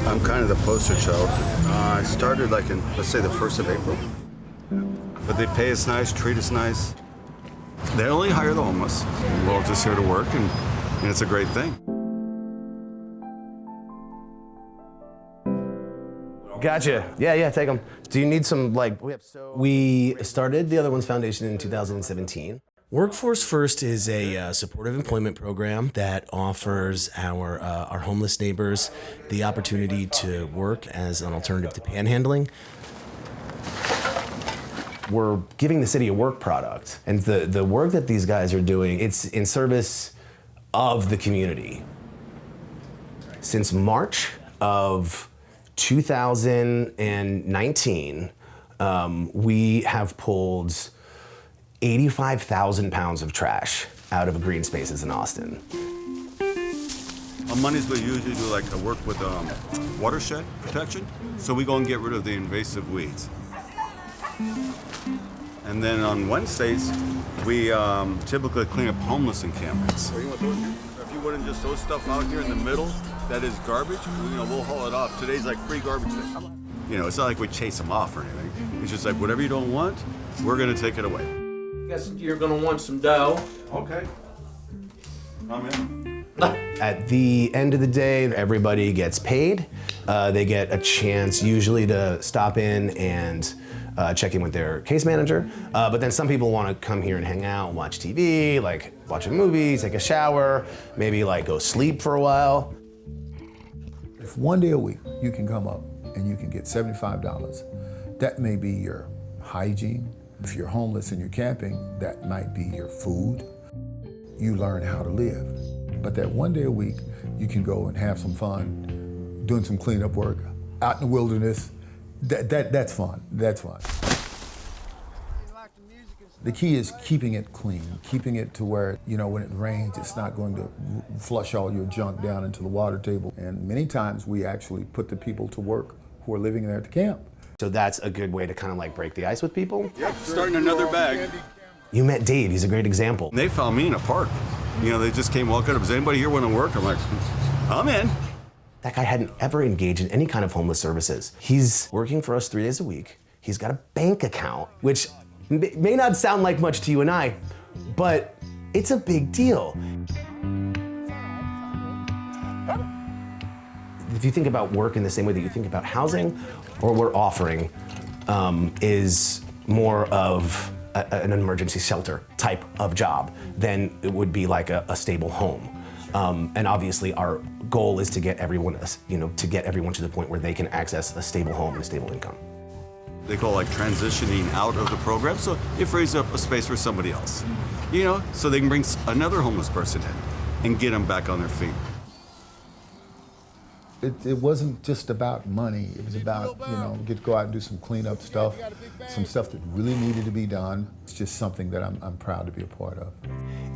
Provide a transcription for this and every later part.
I'm kind of the poster child. I started like in, let's say, the 1st of April. But they pay us nice, treat us nice. They only hire the homeless. We're all just here to work, and it's a great thing. Gotcha. Yeah, take them. Do you need some, we started the Other Ones Foundation in 2017. Workforce First is a supportive employment program that offers our homeless neighbors the opportunity to work as an alternative to panhandling. We're giving the city a work product, and the work that these guys are doing, it's in service of the community. Since March of 2019, we have pulled 85,000 pounds of trash out of green spaces in Austin. On Mondays, we usually do like a work with watershed protection. So we go and get rid of the invasive weeds. And then on Wednesdays, we typically clean up homeless encampments. If you wouldn't just throw stuff out here in the middle that is garbage, we'll haul it off. Today's like free garbage day. It's not like we chase them off or anything. It's just like whatever you don't want, we're gonna take it away. Guess you're gonna want some dough. Okay. I'm in. At the end of the day, everybody gets paid. They get a chance usually to stop in and check in with their case manager. But then some people want to come here and hang out, watch TV, like watch a movie, take a shower, maybe like go sleep for a while. If one day a week you can come up and you can get $75, that may be your hygiene. If you're homeless and you're camping, that might be your food. You learn how to live. But that one day a week, you can go and have some fun, doing some cleanup work, out in the wilderness. That's fun, that's fun. The key is keeping it clean, keeping it to where, when it rains, it's not going to flush all your junk down into the water table. And many times we actually put the people to work who are living there at the camp. So that's a good way to kind of like break the ice with people. Yep, starting another bag. You met Dave, he's a great example. They found me in a park. They just came walking up. Does anybody here want to work? I'm like, I'm in. That guy hadn't ever engaged in any kind of homeless services. He's working for us 3 days a week. He's got a bank account, which may not sound like much to you and I, but it's a big deal. If you think about work in the same way that you think about housing, or what we're offering is more of an emergency shelter type of job than it would be like a stable home. And obviously our goal is to get everyone, to get everyone to the point where they can access a stable home and a stable income. They call it like transitioning out of the program, so it frees up a space for somebody else. So they can bring another homeless person in and get them back on their feet. It wasn't just about money. It was about, get to go out and do some cleanup stuff, some stuff that really needed to be done. It's just something that I'm proud to be a part of.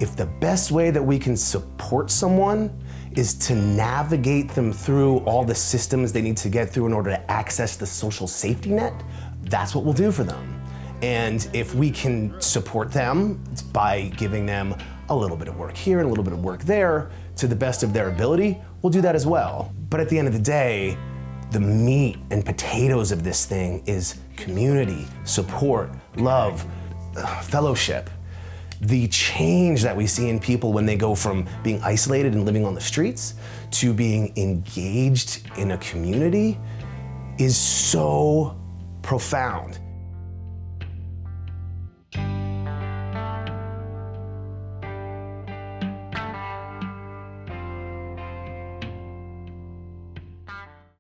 If the best way that we can support someone is to navigate them through all the systems they need to get through in order to access the social safety net, that's what we'll do for them. And if we can support them by giving them a little bit of work here and a little bit of work there to the best of their ability, we'll do that as well. But at the end of the day, the meat and potatoes of this thing is community, support, love, fellowship. The change that we see in people when they go from being isolated and living on the streets to being engaged in a community is so profound.